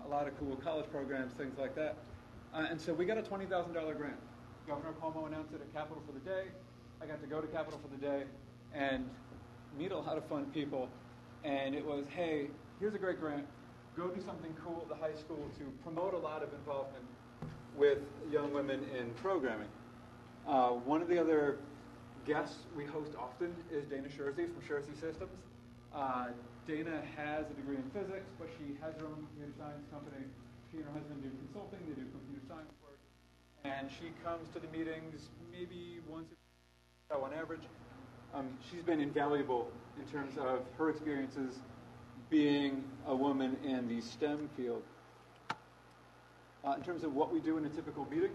a lot of cool college programs, things like that. And so we got a $20,000 grant. Governor Cuomo announced it at Capitol for the day. I got to go to Capitol for the day and meet a lot of fun people. And it was, hey, here's a great grant. Go do something cool at the high school to promote a lot of involvement with young women in programming. One of the other guests we host often is Dana Scherzy from Scherzy Systems. Dana has a degree in physics, but she has her own computer science company. She and her husband do consulting. They do computer science work. And she comes to the meetings maybe once on average. She's been invaluable in terms of her experiences being a woman in the STEM field. In terms of what we do in a typical meeting,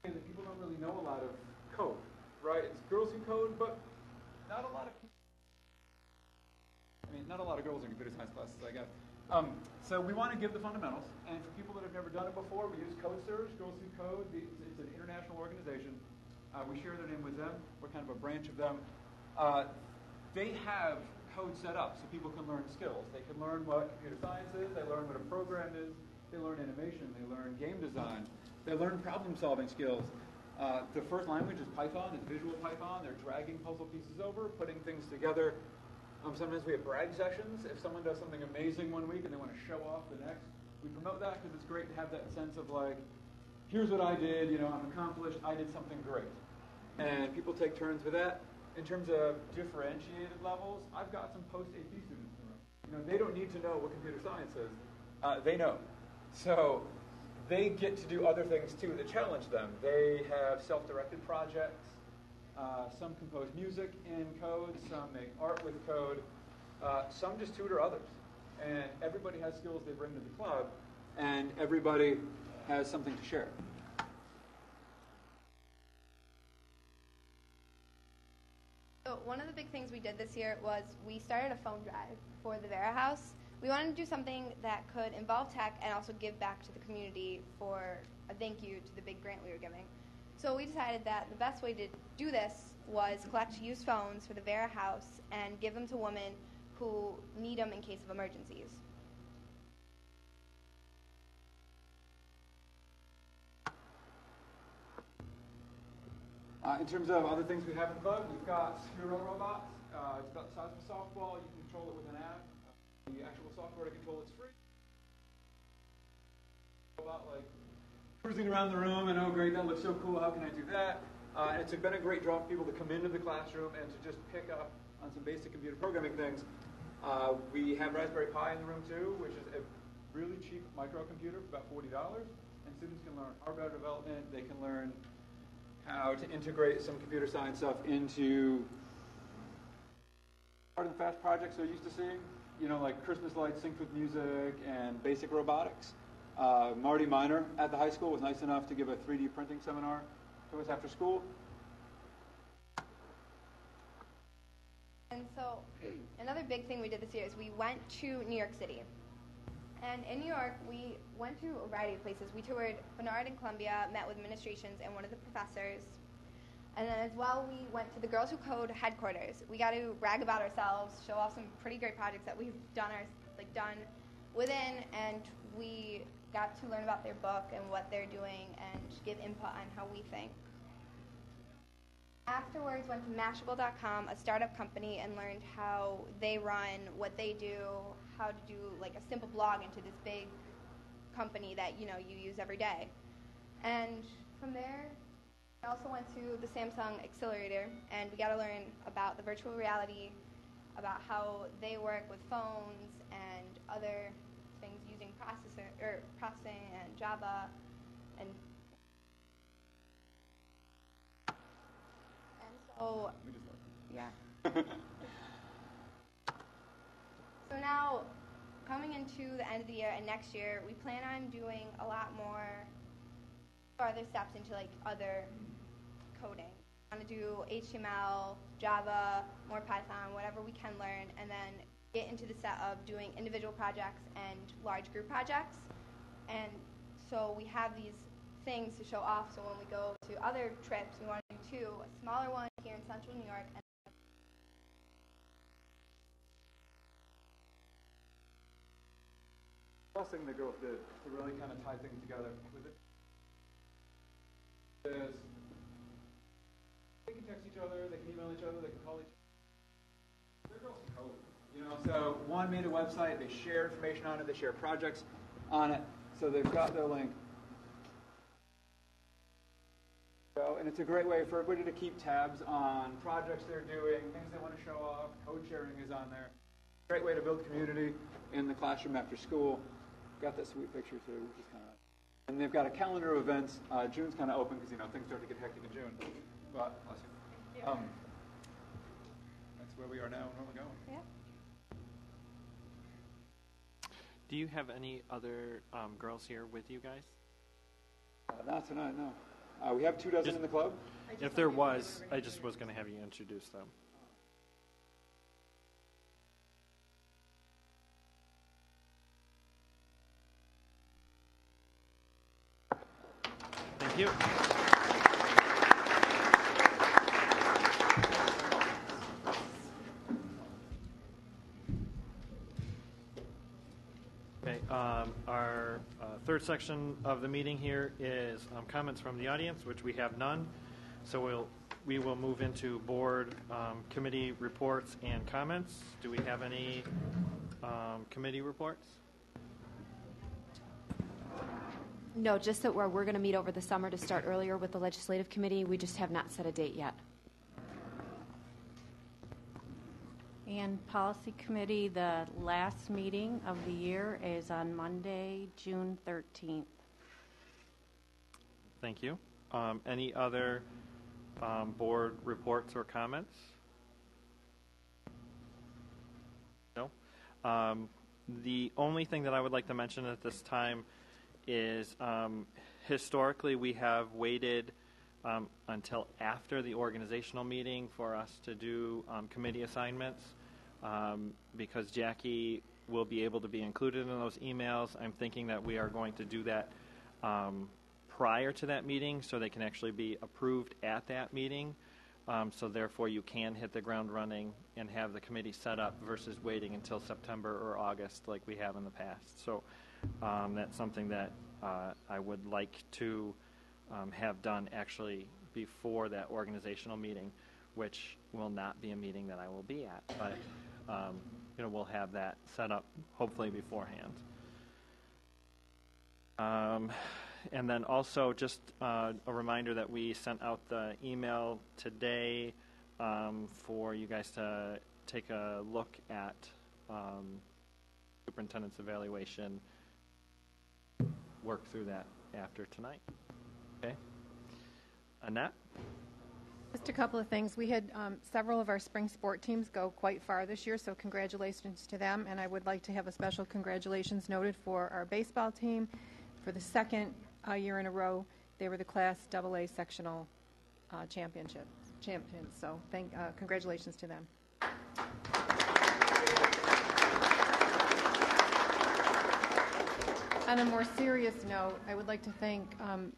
and people don't really know a lot of code, right? It's girls who code, but not a lot of girls in computer science classes, I guess. So we want to give the fundamentals, and for people that have never done it before, we use CodeSurge, Girls Who Code. It's an international organization. We share their name with them. We're kind of a branch of them. They have code set up so people can learn skills. They can learn what computer science is. They learn what a program is. They learn animation. They learn game design. They learn problem-solving skills. The first language is Python. It's visual Python. They're dragging puzzle pieces over, putting things together. Sometimes we have brag sessions. If someone does something amazing one week and they want to show off the next, we promote that because it's great to have that sense of like, here's what I did, I'm accomplished, I did something great. And people take turns with that. In terms of differentiated levels, I've got some post-AP students in the room. They don't need to know what computer science is. They know. So they get to do other things too that challenge them. They have self-directed projects. Some compose music in code. Some make art with code. Some just tutor others. And everybody has skills they bring to the club, and everybody has something to share. So one of the big things we did this year was we started a phone drive for the Vera House. We wanted to do something that could involve tech and also give back to the community for a thank you to the big grant we were giving. So we decided that the best way to do this was collect used phones for the Vera House and give them to women who need them in case of emergencies. In terms of other things we have in the club, we've got Sphero robots. It's about the size of a softball. You can control it with an app. The actual software to control it's free. Robot like cruising around the room and, oh great, that looks so cool, how can I do that? And it's been a great draw for people to come into the classroom and to just pick up on some basic computer programming things. We have Raspberry Pi in the room too, which is a really cheap microcomputer for about $40. And students can learn hardware development. They can learn how to integrate some computer science stuff into part of the fast projects they're used to seeing. Like Christmas lights synced with music and basic robotics. Marty Miner at the high school was nice enough to give a 3D printing seminar to us after school. And so another big thing we did this year is we went to New York City. And in New York, we went to a variety of places. We toured Barnard and Columbia, met with administrations and one of the professors. And then as well, we went to the Girls Who Code headquarters. We got to brag about ourselves, show off some pretty great projects that we've done within, and we got to learn about their book and what they're doing and give input on how we think. Afterwards, went to Mashable.com, a startup company, and learned how they run, what they do, how to do like a simple blog into this big company that you use every day. And from there, I also went to the Samsung Accelerator, and we got to learn about the virtual reality, about how they work with phones and other things using processing and Java and so yeah. So now, coming into the end of the year and next year, we plan on doing a lot more farther steps into like other coding. We want to do HTML, Java, more Python, whatever we can learn, and then get into the set of doing individual projects and large group projects. And so we have these things to show off, so when we go to other trips, we want to do two, a smaller one here in central New York, and last thing the girls did to really kind of tie things together with it is they can text each other, they can email each other, they can call each other. They're girls can code. So one made a website, they share information on it, they share projects on it, so they've got their link. And it's a great way for everybody to keep tabs on projects they're doing, things they want to show off. Code sharing is on there. Great way to build community in the classroom after school. Got that sweet picture too, which is kind of. And they've got a calendar of events. June's kind of open because things start to get hectic in June. But bless you. That's where we are now and where we're going. Yeah. Do you have any other girls here with you guys? Not tonight, no. We have 24 in the club. If there was, I just was going to have you introduce them. Thank you. Okay, our third section of the meeting here is comments from the audience, which we have none. So we will move into board committee reports and comments. Do we have any committee reports? No, just that we're going to meet over the summer to start earlier with the legislative committee. We just have not set a date yet. And policy committee, the last meeting of the year is on Monday, June 13th. Thank you. Any other board reports or comments? No. The only thing that I would like to mention at this time is historically we have waited until after the organizational meeting for us to do committee assignments because Jackie will be able to be included in those emails. I'm thinking that we are going to do that prior to that meeting so they can actually be approved at that meeting. So therefore you can hit the ground running and have the committee set up versus waiting until September or August like we have in the past. So that's something that I would like to have done actually before that organizational meeting, which will not be a meeting that I will be at, but we'll have that set up hopefully beforehand. And then also just a reminder that we sent out the email today for you guys to take a look at superintendent's evaluation, work through that after tonight. Okay. Annette? Just a couple of things. We had several of our spring sport teams go quite far this year, so congratulations to them. And I would like to have a special congratulations noted for our baseball team. For the second year in a row, they were the Class AA sectional champions. So congratulations to them. On a more serious note, I would like to thank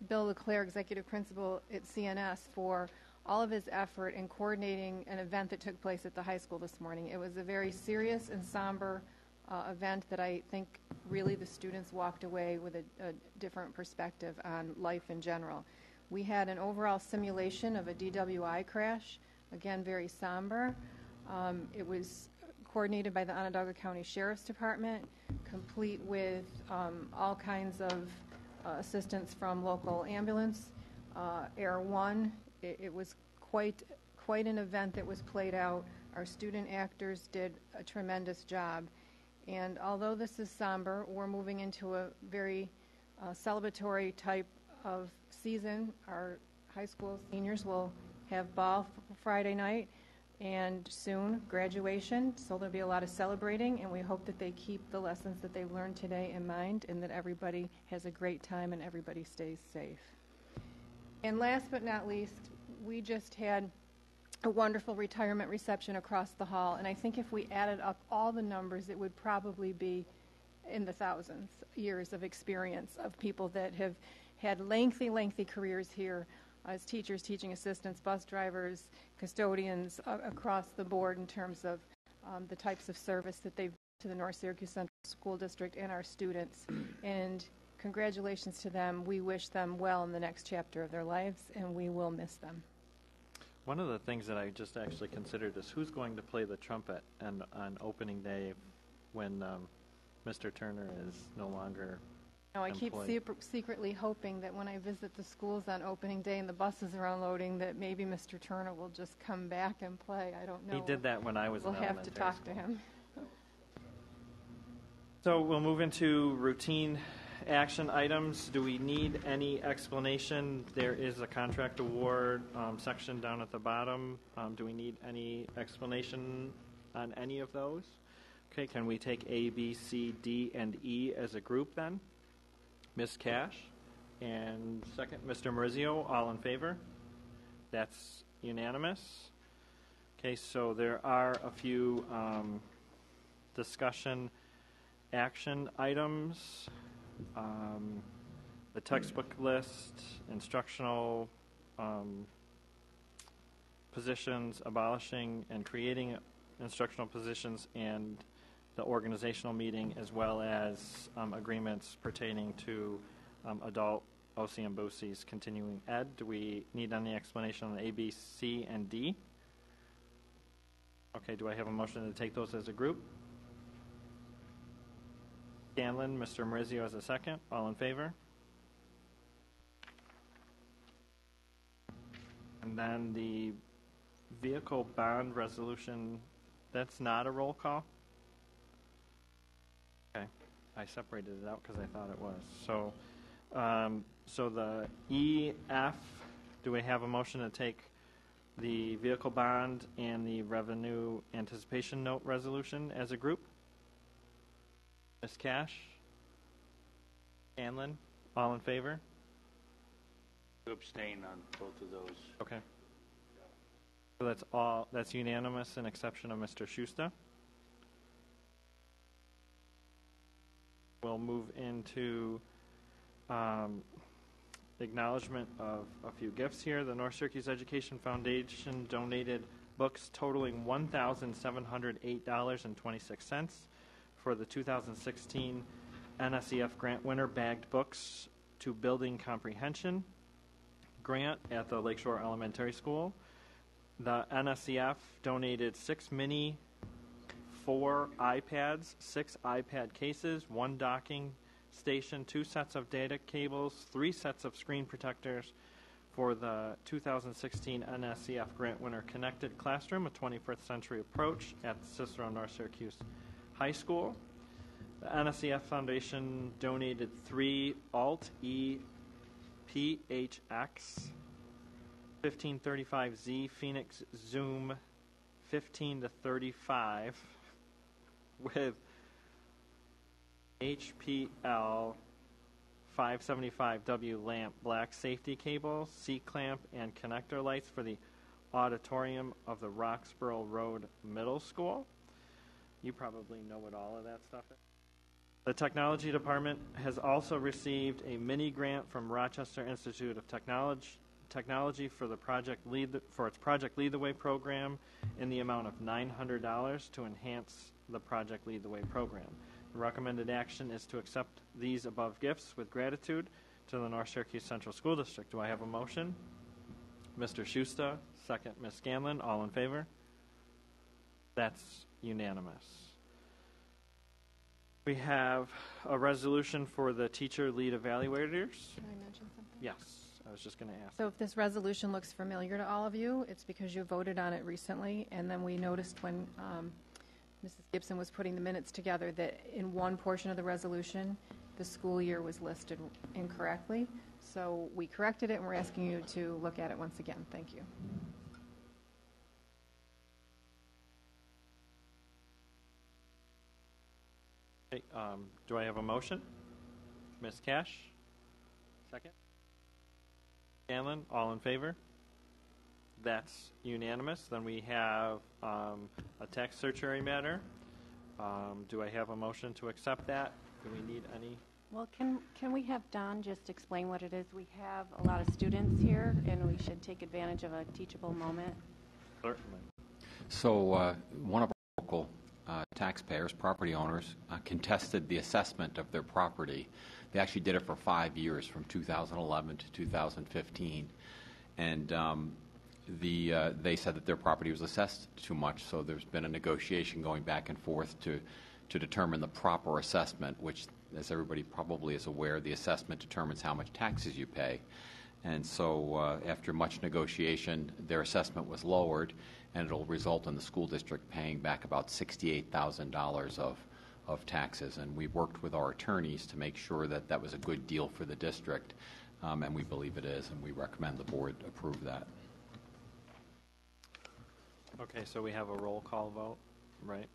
Bill LeClaire, Executive Principal at CNS, for all of his effort in coordinating an event that took place at the high school this morning. It was a very serious and somber event that I think really the students walked away with a different perspective on life in general. We had an overall simulation of a DWI crash, again very somber. It was coordinated by the Onondaga County Sheriff's Department, complete with all kinds of assistance from local ambulance, Air One. It was quite an event that was played out. Our student actors did a tremendous job. And although this is somber, we're moving into a very celebratory type of season. Our high school seniors will have ball Friday night and soon graduation, so there'll be a lot of celebrating, and we hope that they keep the lessons that they've learned today in mind and that everybody has a great time and everybody stays safe. And last but not least, we just had a wonderful retirement reception across the hall, and I think if we added up all the numbers, it would probably be in the thousands years of experience of people that have had lengthy careers here as teachers, teaching assistants, bus drivers, custodians, across the board in terms of the types of service that they've to the North Syracuse Central School District and our students. And congratulations to them. We wish them well in the next chapter of their lives, and we will miss them. One of the things that I just actually considered is who's going to play the trumpet on opening day when Mr. Turner is no longer No, I keep employed. secretly hoping that when I visit the schools on opening day and the buses are unloading, that maybe Mr. Turner will just come back and play. I don't know. He did that when I was We'll in have to elementary talk school. to him. So we'll move into routine action items. Do we need any explanation? There is a contract award section down at the bottom. Do we need any explanation on any of those? Okay, can we take A, B, C, D, and E as a group then? Ms. Cash, and second, Mr. Marizio, all in favor? That's unanimous. Okay, so there are a few discussion action items. The textbook list, instructional positions, abolishing and creating instructional positions, and the organizational meeting, as well as agreements pertaining to adult OC and BOCES continuing ed. Do we need any explanation on A, B, C, and D? Okay, do I have a motion to take those as a group? Scanlon, Mr. Marizio as a second. All in favor? And then the vehicle bond resolution, that's not a roll call? Okay, I separated it out because I thought it was. So the E, F, do we have a motion to take the vehicle bond and the revenue anticipation note resolution as a group? Ms. Cash? Scanlon? All in favor? To abstain on both of those. Okay. So that's unanimous, an exception of Mr. Schuster. We'll move into acknowledgement of a few gifts here. The North Syracuse Education Foundation donated books totaling $1,708.26 for the 2016 NSEF grant winner bagged books to Building Comprehension grant at the Lakeshore Elementary School. The NSEF donated 6 mini, 4 iPads, 6 iPad cases, 1 docking station, 2 sets of data cables, 3 sets of screen protectors for the 2016 NSEF grant winner Connected Classroom, a 21st century approach at Cicero North Syracuse High School. The NSEF Foundation donated 3 Alt-E PHX 1535Z Phoenix Zoom 15 to 35 with HPL 575W lamp, black safety cable, C-clamp, and connector lights for the auditorium of the Roxborough Road Middle School. You probably know what all of that stuff is. The Technology Department has also received a mini grant from Rochester Institute of Technology for its Project Lead the Way program in the amount of $900 to enhance the Project Lead the Way program. The recommended action is to accept these above gifts with gratitude to the North Syracuse Central School District. Do I have a motion? Mr. Schuster, second, Ms. Scanlon, all in favor? That's unanimous. We have a resolution for the teacher lead evaluators. Can I mention something? Yes, I was just going to ask. So if this resolution looks familiar to all of you, it's because you voted on it recently, and then we noticed when Mrs. Gibson was putting the minutes together that in one portion of the resolution, the school year was listed incorrectly. So we corrected it, and we're asking you to look at it once again. Thank you. Okay, do I have a motion? Ms. Cash? Second? Scanlon, all in favor? That's unanimous. Then we have a tax certiorari matter. Do I have a motion to accept that? Do we need any? Well, can we have Don just explain what it is? We have a lot of students here, and we should take advantage of a teachable moment. Certainly. So one of our local taxpayers, property owners, contested the assessment of their property. They actually did it for 5 years, from 2011 to 2015. And they said that their property was assessed too much, so there's been a negotiation going back and forth to determine the proper assessment, which, as everybody probably is aware, the assessment determines how much taxes you pay. And so after much negotiation, their assessment was lowered, and it'll result in the school district paying back about $68,000 of taxes. And we worked with our attorneys to make sure that that was a good deal for the district, and we believe it is, and we recommend the board approve that. Okay, so we have a roll call vote, right?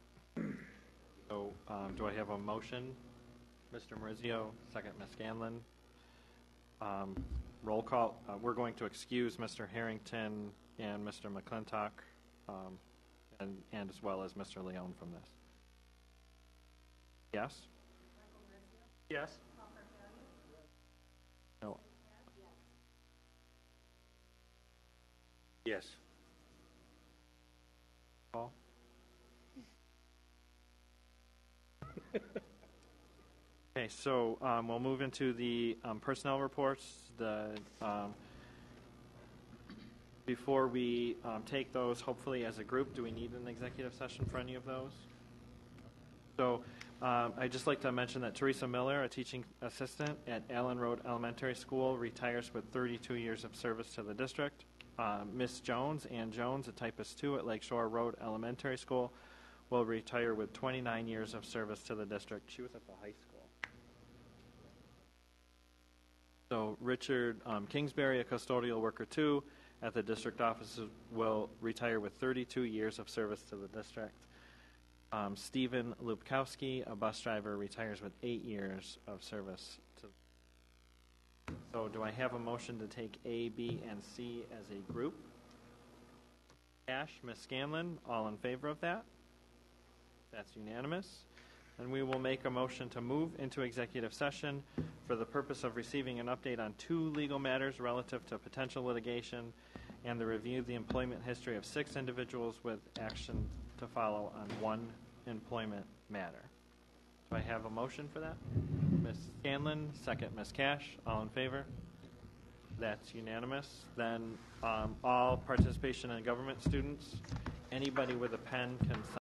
So do I have a motion? Mr. Maurizio, second Ms. Scanlon. Roll call. We're going to excuse Mr. Harrington and Mr. McClintock, and as well as Mr. Leone from this. Yes? Yes. No. Yes. Paul? Okay, so we'll move into the personnel reports. Before we take those, hopefully as a group, do we need an executive session for any of those? So I'd just like to mention that Teresa Miller, a teaching assistant at Allen Road Elementary School, retires with 32 years of service to the district. Miss Jones, Ann Jones, a typist 2 at Lakeshore Road Elementary School, will retire with 29 years of service to the district. She was at the high school. So Richard Kingsbury, a custodial worker 2 at the district office, will retire with 32 years of service to the district. Stephen Lubkowski, a bus driver, retires with 8 years of service to. So do I have a motion to take A, B, and C as a group? Ash, Ms. Scanlon, all in favor of that? That's unanimous. And we will make a motion to move into executive session for the purpose of receiving an update on 2 legal matters relative to potential litigation and the review of the employment history of 6 individuals with action to follow on 1 employment matter. Do I have a motion for that? Ms. Scanlon, second Ms. Cash, all in favor? That's unanimous. Then all participation in government students, anybody with a pen can sign